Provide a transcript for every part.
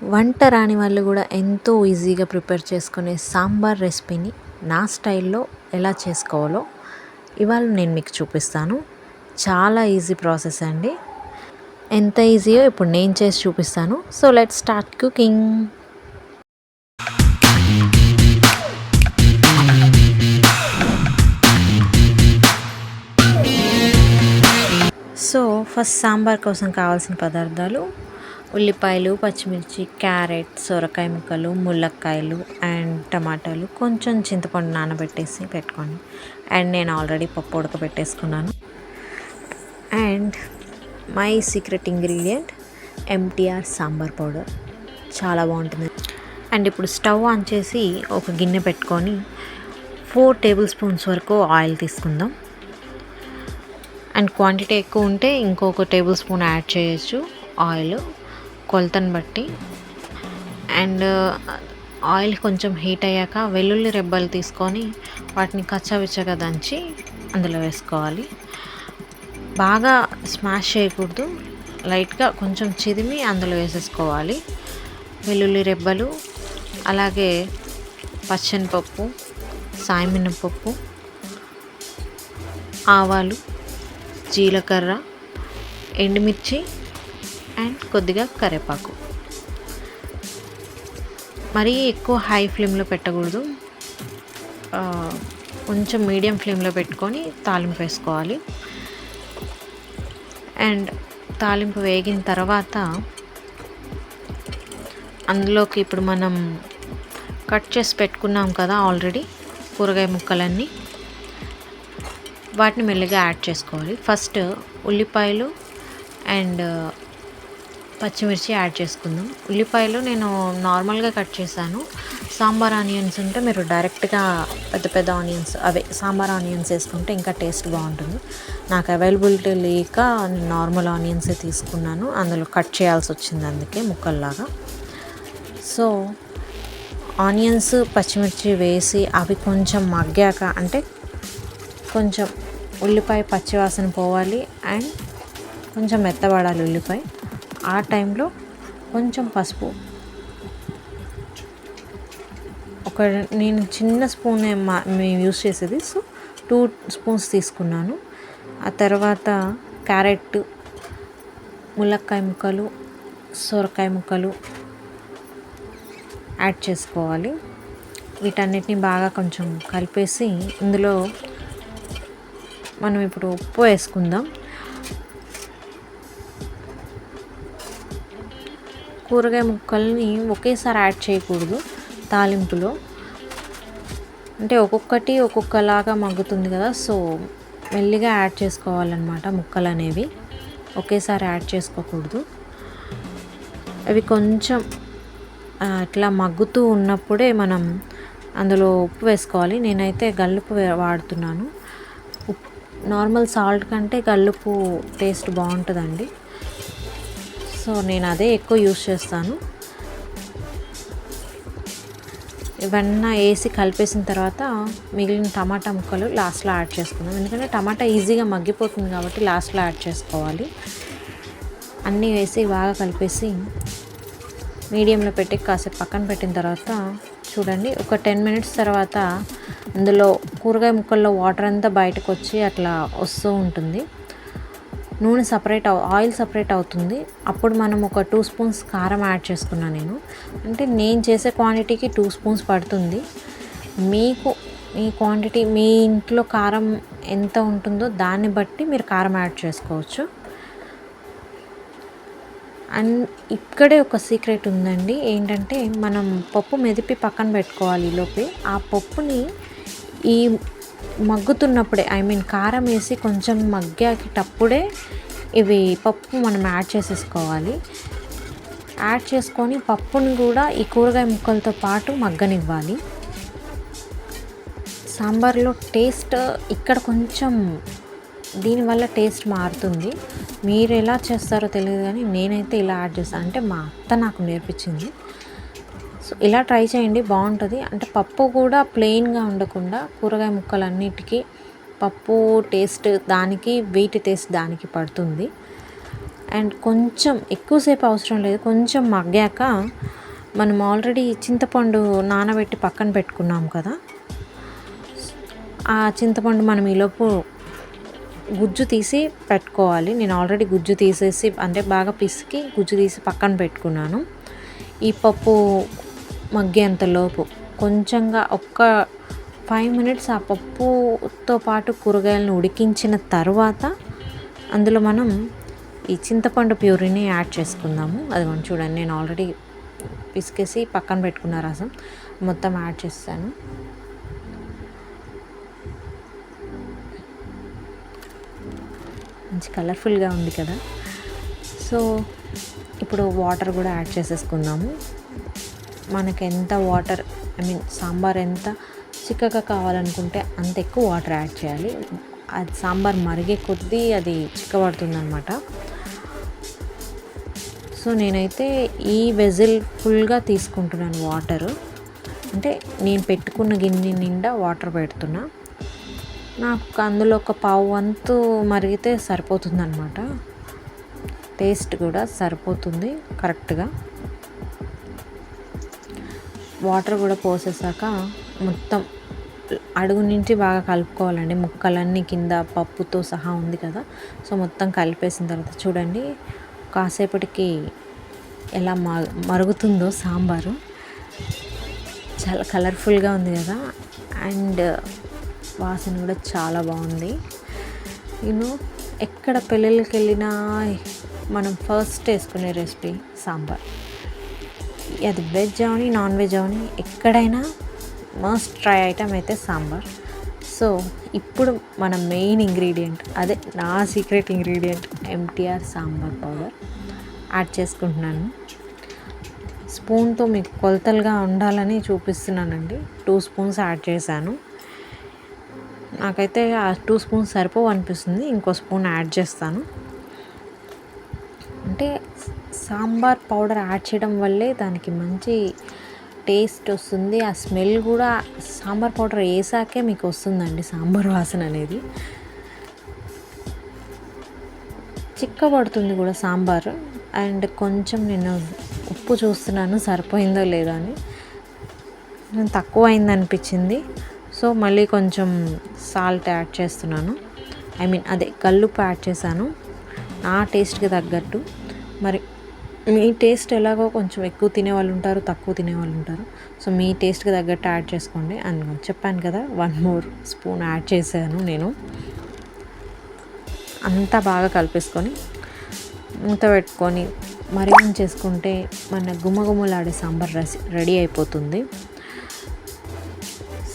వంట రాని వాళ్ళు కూడా ఎంతో ఈజీగా ప్రిపేర్ చేసుకునే సాంబార్ రెసిపీని నా స్టైల్లో ఎలా చేసుకోవాలో ఇవాళ నేను మీకు చూపిస్తాను. చాలా ఈజీ ప్రాసెస్ అండి. ఎంత ఈజీయో ఇప్పుడు నేను చేసి చూపిస్తాను. So let's start cooking. So first sambar కోసం కావాల్సిన పదార్థాలు: ఉల్లిపాయలు, పచ్చిమిర్చి, క్యారెట్, సొరకాయ ముక్కలు, ములక్కాయలు అండ్ టమాటాలు, కొంచెం చింతపండు నానబెట్టేసి పెట్టుకోండి. అండ్ నేను ఆల్రెడీ పప్పు ఉడకబెట్టేసుకున్నాను. And my secret ingredient MTR sambar powder, చాలా బాగుంటుంది. అండ్ ఇప్పుడు స్టవ్ ఆన్ చేసి ఒక గిన్నె పెట్టుకొని 4 టేబుల్ స్పూన్స్ వరకు ఆయిల్ తీసుకుందాం. అండ్ క్వాంటిటీ ఎక్కువ ఉంటే ఇంకొక టేబుల్ స్పూన్ యాడ్ చేయొచ్చు ఆయిల్, కొలతను బట్టి. అండ్ ఆయిల్ కొంచెం హీట్ అయ్యాక వెల్లుల్లి రెబ్బలు తీసుకొని వాటిని కచ్చావిచ్చగా దంచి అందులో వేసుకోవాలి. బాగా స్మాష్ చేయకూడదు, లైట్గా కొంచెం చిదిమి అందులో వేసేసుకోవాలి. వెల్లుల్లి రెబ్బలు, అలాగే పచ్చెనపప్పు, సాయమినపప్పు, ఆవాలు, జీలకర్ర, ఎండుమిర్చి అండ్ కొద్దిగా కరివేపాకు. మరీ ఎక్కువ హై ఫ్లేమ్లో పెట్టకూడదు, కొంచెం మీడియం ఫ్లేమ్లో పెట్టుకొని తాలింపు వేసుకోవాలి. అండ్ తాలింపు వేగిన తర్వాత అందులోకి ఇప్పుడు మనం కట్ చేసి పెట్టుకున్నాం కదా ఆల్రెడీ కూరగాయ ముక్కలన్నీ, వాటిని మెల్లగా యాడ్ చేసుకోవాలి. ఫస్ట్ ఉల్లిపాయలు అండ్ పచ్చిమిర్చి యాడ్ చేసుకుందాం. ఉల్లిపాయలు నేను నార్మల్గా కట్ చేశాను. సాంబార్ ఆనియన్స్ ఉంటే మీరు డైరెక్ట్గా పెద్ద పెద్ద ఆనియన్స్, అవే సాంబార్ ఆనియన్స్ వేసుకుంటే ఇంకా టేస్ట్ బాగుంటుంది. నాకు అవైలబిలిటీ లేక నార్మల్ ఆనియన్సే తీసుకున్నాను. అందులో కట్ చేయాల్సి వచ్చింది, అందుకే ముక్కల్లాగా. సో ఆనియన్స్, పచ్చిమిర్చి వేసి అవి కొంచెం మగ్గాక, అంటే కొంచెం ఉల్లిపాయ పచ్చివాసన పోవాలి అండ్ కొంచెం మెత్తబడాలి ఉల్లిపాయ. ఆ టైంలో కొంచెం పసుపు, నేను చిన్న స్పూన్ మేము యూస్ చేసేది, సో 2 స్పూన్స్ తీసుకున్నాను. ఆ తర్వాత క్యారెట్, ములక్కాయ ముక్కలు, సొరకాయ ముక్కలు యాడ్ చేసుకోవాలి. వీటన్నిటిని బాగా కొంచెం కలిపేసి ఇందులో మనం ఇప్పుడు ఉప్పు వేసుకుందాం. కూరగాయ ముక్కల్ని ఒకేసారి యాడ్ చేయకూడదు తాలింపులో, అంటే ఒక్కొక్కటి ఒక్కొక్కలాగా మగ్గుతుంది కదా. సో మెల్లిగా యాడ్ చేసుకోవాలన్నమాట ముక్కలు అనేవి, ఒకేసారి యాడ్ చేసుకోకూడదు. అవి కొంచెం ఇట్లా మగ్గుతూ ఉన్నప్పుడే మనం అందులో ఉప్పు వేసుకోవాలి. నేనైతే గల్లుప్పు వాడుతున్నాను. నార్మల్ సాల్ట్ కంటే గల్లుప్పు టేస్ట్ బాగుంటుందండి, సో నేను అదే ఎక్కువ యూస్ చేస్తాను. ఇవన్నీ వేసి కలిపేసిన తర్వాత మిగిలిన టమాటా ముక్కలు లాస్ట్లో యాడ్ చేసుకుందాం. ఎందుకంటే టమాటా ఈజీగా మగ్గిపోతుంది కాబట్టి లాస్ట్లో యాడ్ చేసుకోవాలి. అన్నీ వేసి బాగా కలిపేసి మీడియంలో పెట్టి కాసేపు పక్కన పెట్టిన తర్వాత చూడండి, ఒక 10 మినిట్స్ తర్వాత అందులో కూరగాయ ముక్కల్లో వాటర్ అంతా బయటకు వచ్చి అట్లా వస్తూ ఉంటుంది. నూనె ఆయిల్ సపరేట్ అవుతుంది. అప్పుడు మనం ఒక 2 స్పూన్స్ కారం యాడ్ చేసుకున్నాను నేను. అంటే నేను చేసే క్వాంటిటీకి 2 స్పూన్స్ పడుతుంది. మీకు మీ క్వాంటిటీ, మీ ఇంట్లో కారం ఎంత ఉంటుందో దాన్ని బట్టి మీరు కారం యాడ్ చేసుకోవచ్చు. అండ్ ఇక్కడే ఒక సీక్రెట్ ఉందండి, ఏంటంటే మనం పప్పు మెదిపి పక్కన పెట్టుకోవాలి. ఈలోపే ఆ పప్పుని ఈ మగ్గుతున్నప్పుడే, కారం వేసి కొంచెం మగ్గాకేటప్పుడే ఇవి పప్పు మనం యాడ్ చేసేసుకోవాలి. యాడ్ చేసుకొని పప్పుని కూడా ఈ కూరగాయ ముక్కలతో పాటు మగ్గనివ్వాలి. సాంబార్లో టేస్ట్ ఇక్కడ కొంచెం దీనివల్ల టేస్ట్ మారుతుంది. మీరు ఎలా చేస్తారో తెలియదు కానీ నేనైతే ఇలా యాడ్ చేస్తాను, అంటే మా అత్త నాకు నేర్పించింది. సో ఇలా ట్రై చేయండి, బాగుంటుంది. అంటే పప్పు కూడా ప్లెయిన్గా ఉండకుండా కూరగాయ ముక్కలన్నిటికీ పప్పు టేస్ట్ దానికి, వీటి టేస్ట్ దానికి పడుతుంది. అండ్ కొంచెం ఎక్కువసేపు అవసరం లేదు, కొంచెం మగ్గాక మనం ఆల్రెడీ చింతపండు నానబెట్టి పక్కన పెట్టుకున్నాం కదా, ఆ చింతపండు మనం ఈలోపు గుజ్జు తీసి పెట్టుకోవాలి. నేను ఆల్రెడీ గుజ్జు తీసేసి అంటే బాగా పిసికి గుజ్జు తీసి పక్కన పెట్టుకున్నాను. ఈ పప్పు మగ్గేంతలోపు కొంచెంగా ఒక్క 5 మినిట్స్ ఆ పప్పుతో పాటు కూరగాయలను ఉడికించిన తర్వాత అందులో మనం ఈ చింతపండు ప్యూరీని యాడ్ చేసుకుందాము. అది మనం చూడండి, నేను ఆల్రెడీ పిసికేసి పక్కన పెట్టుకున్న రసం మొత్తం యాడ్ చేస్తాను. మంచి కలర్ఫుల్గా ఉంది కదా. సో ఇప్పుడు వాటర్ కూడా యాడ్ చేసేసుకుందాము. మనకి ఎంత వాటర్ సాంబార్ ఎంత చిక్కగా కావాలనుకుంటే అంత ఎక్కువ వాటర్ యాడ్ చేయాలి. అది సాంబార్ మరిగే కొద్దీ అది చిక్కబడుతుంది అనమాట. సో నేనైతే ఈ వెజిల్ ఫుల్గా తీసుకుంటున్నాను వాటరు. అంటే నేను పెట్టుకున్న గిన్నె నిండా వాటర్ పెడుతున్నా. నాకు అందులో ఒక పావు వంతు మరిగితే సరిపోతుంది అనమాట. టేస్ట్ కూడా సరిపోతుంది కరెక్ట్గా. వాటర్ కూడా పోసేసాక మొత్తం అడుగు నుంచి బాగా కలుపుకోవాలండి. ముక్కలన్నీ కింద పప్పుతో సహా ఉంది కదా, సో మొత్తం కలిపేసిన తర్వాత చూడండి కాసేపటికి ఎలా మరుగుతుందో సాంబారు. చాలా కలర్ఫుల్గా ఉంది కదా, అండ్ వాసన కూడా చాలా బాగుంది. ఎక్కడ పెళ్ళిళ్ళకి వెళ్ళినా మనం ఫస్ట్ వేసుకునే రెసిపీ సాంబార్. అది వెజ్ అవని నాన్ వెజ్ అవని ఎక్కడైనా మస్ట్ ట్రై ఐటమ్ అయితే సాంబార్. సో ఇప్పుడు మన మెయిన్ ఇంగ్రీడియంట్, అదే నా secret ingredient MTR sambar powder add చేసుకుంటున్నాను. స్పూన్తో మీకు కొలతలుగా ఉండాలని చూపిస్తున్నానండి. 2 స్పూన్స్ యాడ్ చేశాను. నాకైతే ఆ 2 స్పూన్స్ సరిపోవు అనిపిస్తుంది, ఇంకో స్పూన్ యాడ్ చేస్తాను. అంటే సాంబార్ పౌడర్ యాడ్ చేయడం వల్లే దానికి మంచి టేస్ట్ వస్తుంది. ఆ స్మెల్ కూడా సాంబార్ పౌడర్ వేసాకే మీకు వస్తుందండి సాంబార్ వాసన అనేది. చిక్కబడుతుంది కూడా సాంబారు. అండ్ కొంచెం నేను ఉప్పు చూస్తున్నాను సరిపోయిందో లేదో అని, తక్కువ అయింది అనిపించింది. సో మళ్ళీ కొంచెం సాల్ట్ యాడ్ చేస్తున్నాను. అదే కల్లుప్పు యాడ్ చేశాను నా టేస్ట్కి తగ్గట్టు. మరి మీ టేస్ట్ ఎలాగో కొంచెం ఎక్కువ తినేవాళ్ళు ఉంటారు, తక్కువ తినేవాళ్ళు ఉంటారు. సో మీ టేస్ట్కి తగ్గట్టు యాడ్ చేసుకోండి. అని చెప్పాను కదా, 1 మోర్ స్పూన్ యాడ్ చేశాను నేను. అంతా బాగా కలిపేసుకొని మూత పెట్టుకొని మరిగించేసుకుంటే మన గుమగుమలాడే సాంబార్ రెడీ అయిపోతుంది.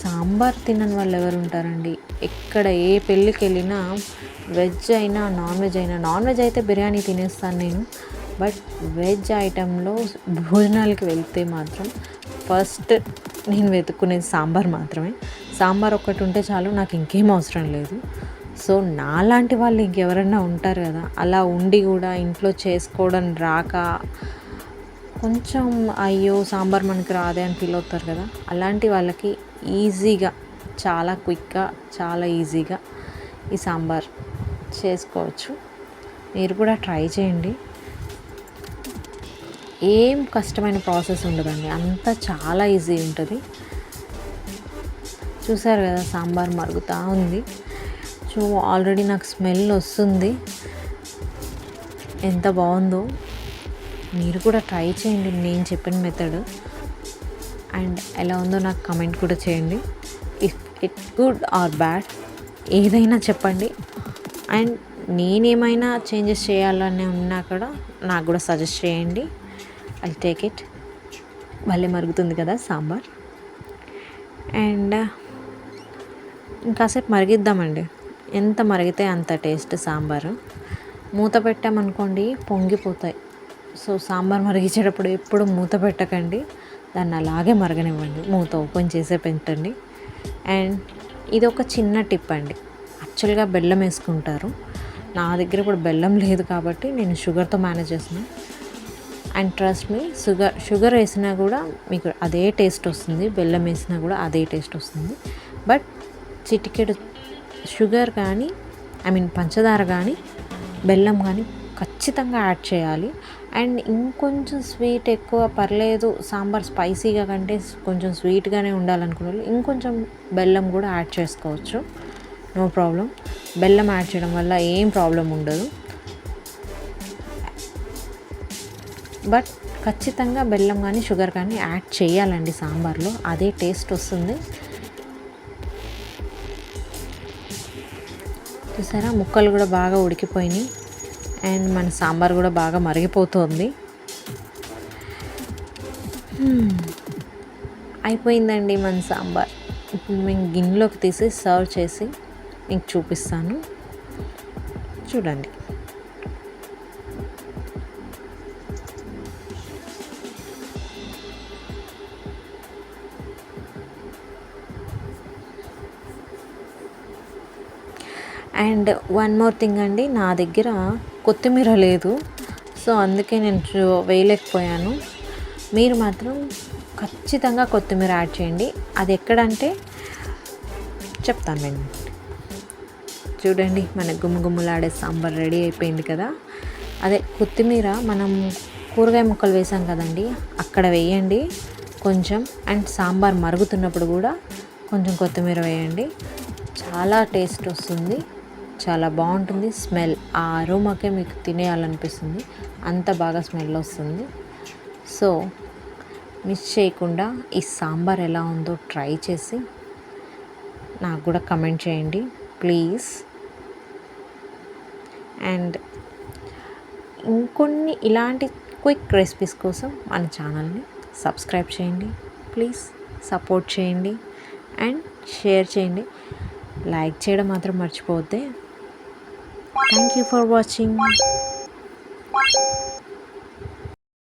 సాంబార్ తినని వాళ్ళు ఎవరు ఉంటారండి? ఎక్కడ ఏ పెళ్ళికి వెళ్ళినా వెజ్ అయినా నాన్ వెజ్ అయినా, నాన్ వెజ్ అయితే బిర్యానీ తినేస్తాను నేను, బట్ వెజ్ ఐటెంలో భోజనాలకి వెళ్తే మాత్రం ఫస్ట్ నేను వెతుక్కునేది సాంబార్ మాత్రమే. సాంబార్ ఒక్కటి ఉంటే చాలు, నాకు ఇంకేం అవసరం లేదు. సో నాలాంటి వాళ్ళు ఇంకెవరైనా ఉంటారు కదా, అలా ఉండి కూడా ఇంట్లో చేసుకోవడం రాక కొంచెం అయ్యో సాంబార్ మనకి రాదే అని ఫీల్ అవుతారు కదా, అలాంటి వాళ్ళకి ఈజీగా, చాలా క్విక్గా, చాలా ఈజీగా ఈ సాంబార్ చేసుకోవచ్చు. మీరు కూడా ట్రై చేయండి. ఏం కష్టమైన ప్రాసెస్ ఉండదండి, అంతా చాలా ఈజీ ఉంటుంది. చూసారు కదా సాంబార్ మరుగుతూ ఉంది. సో ఆల్రెడీ నాకు స్మెల్ వస్తుంది, ఎంత బాగుందో. మీరు కూడా ట్రై చేయండి నేను చెప్పిన మెథడ్, అండ్ ఎలా ఉందో నాకు కమెంట్ కూడా చేయండి. If it good or bad ఏదైనా చెప్పండి. అండ్ నేనేమైనా చేంజెస్ చేయాలని ఉన్నా కూడా నాకు కూడా సజెస్ట్ చేయండి. I take it. భలే మరుగుతుంది కదా సాంబార్. అండ్ ఇంకాసేపు మరిగిద్దామండి. ఎంత మరిగితే అంత టేస్ట్ సాంబారు. మూత పెట్టామనుకోండి పొంగిపోతాయి. సో సాంబార్ మరిగించేటప్పుడు ఎప్పుడు మూత పెట్టకండి, దాన్ని అలాగే మరగనివ్వండి, మూత ఓపెన్ చేసే పెట్టండి. అండ్ ఇది ఒక చిన్న టిప్ అండి. యాక్చువల్గా బెల్లం వేసుకుంటారు, నా దగ్గర ఇప్పుడు బెల్లం లేదు కాబట్టి నేను షుగర్తో మేనేజ్ చేస్తున్నాను. అండ్ ట్రస్ట్ మీ, షుగర్ వేసినా కూడా మీకు అదే టేస్ట్ వస్తుంది, బెల్లం వేసినా కూడా అదే టేస్ట్ వస్తుంది. బట్ చిటికెడు షుగర్ కానీ పంచదార కానీ బెల్లం కానీ ఖచ్చితంగా యాడ్ చేయాలి. అండ్ ఇంకొంచెం స్వీట్ ఎక్కువ పర్లేదు, సాంబార్ స్పైసీగా కంటే కొంచెం స్వీట్గానే ఉండాలనుకునే వాళ్ళు ఇంకొంచెం బెల్లం కూడా యాడ్ చేసుకోవచ్చు, నో ప్రాబ్లం. బెల్లం యాడ్ చేయడం వల్ల ఏం ప్రాబ్లం ఉండదు. బట్ ఖచ్చితంగా బెల్లం కానీ షుగర్ కానీ యాడ్ చేయాలండి సాంబార్లో, అదే టేస్ట్ వస్తుంది. చూసారా, ముక్కలు కూడా బాగా ఉడికిపోయినాయి అండ్ మన సాంబార్ కూడా బాగా మరిగిపోతుంది. అయిపోయిందండి మన సాంబార్. ఇప్పుడు మేము గిన్నెలోకి తీసి సర్వ్ చేసి మీకు చూపిస్తాను, చూడండి. అండ్ వన్ మోర్ థింగ్ అండి, నా దగ్గర కొత్తిమీర లేదు, సో అందుకే నేను వేయలేకపోయాను. మీరు మాత్రం ఖచ్చితంగా కొత్తిమీర యాడ్ చేయండి. అది ఎక్కడంటే చెప్తాను నేను. చూడండి, మన గుమ్మగుమ్మలాడే సాంబార్ రెడీ అయిపోయింది కదా. అదే కొత్తిమీర మనం కూరగాయ ముక్కలు వేసాం కదండి, అక్కడ వేయండి కొంచెం. అండ్ సాంబార్ మరుగుతున్నప్పుడు కూడా కొంచెం కొత్తిమీర వేయండి, చాలా టేస్ట్ వస్తుంది, చాలా బాగుంటుంది. స్మెల్, ఆ అరోమాకే మీకు తినేయాలనిపిస్తుంది, అంత బాగా స్మెల్ వస్తుంది. సో మిస్ చేయకుండా ఈ సాంబార్ ఎలా ఉందో ట్రై చేసి నాకు కూడా కమెంట్ చేయండి ప్లీజ్. అండ్ ఇంకొన్ని ఇలాంటి క్విక్ రెసిపీస్ కోసం మన ఛానల్ని సబ్స్క్రైబ్ చేయండి ప్లీజ్, సపోర్ట్ చేయండి అండ్ షేర్ చేయండి. లైక్ చేయడం మాత్రం మర్చిపోవద్దే. Thank you for watching.